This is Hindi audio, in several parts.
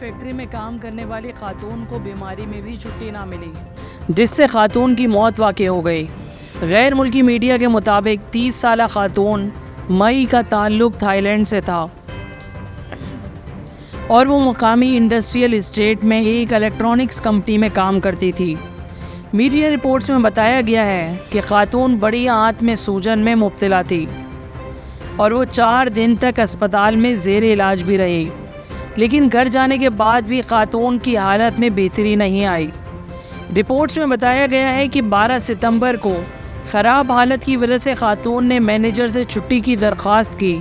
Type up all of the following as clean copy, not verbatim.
फैक्ट्री में काम करने वाली खातून को बीमारी में भी छुट्टी ना मिली, जिससे खातून की मौत वाक़ई हो गई। गैर मुल्की मीडिया के मुताबिक 30 साला खातून मई का ताल्लुक़ थाईलैंड से था और वो मुकामी इंडस्ट्रियल इस्टेट में एक इलेक्ट्रॉनिक्स कंपनी में काम करती थी। मीडिया रिपोर्ट्स में बताया गया है कि खातून बड़ी आंत में सूजन में मुब्तला थी और वो 4 दिन तक अस्पताल में ज़ेर इलाज भी रही, लेकिन घर जाने के बाद भी खातून की हालत में बेहतरी नहीं आई। रिपोर्ट्स में बताया गया है कि 12 सितंबर को ख़राब हालत की वजह से खातून ने मैनेजर से छुट्टी की दरख्वास्त की,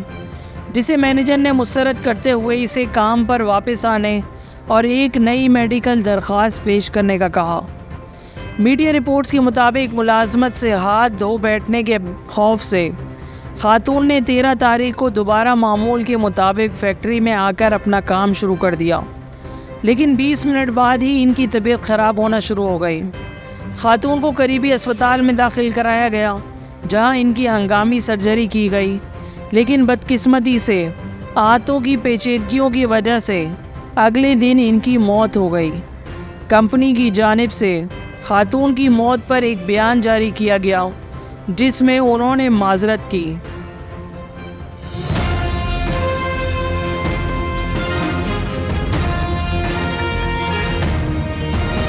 जिसे मैनेजर ने मुस्तरद करते हुए इसे काम पर वापस आने और एक नई मेडिकल दरख्वास्त पेश करने का कहा। मीडिया रिपोर्ट्स के मुताबिक मुलाजमत से हाथ धो बैठने के खौफ से खातून ने 13 तारीख को दोबारा मामूल के मुताबिक फैक्ट्री में आकर अपना काम शुरू कर दिया, लेकिन 20 मिनट बाद ही इनकी तबीयत ख़राब होना शुरू हो गई। खातून को करीबी अस्पताल में दाखिल कराया गया, जहां इनकी हंगामी सर्जरी की गई, लेकिन बदकिस्मती से आंतों की पेचीदगियों की वजह से अगले दिन इनकी मौत हो गई। कंपनी की जानिब से खातून की मौत पर एक बयान जारी किया गया, जिसमें उन्होंने माजरत की।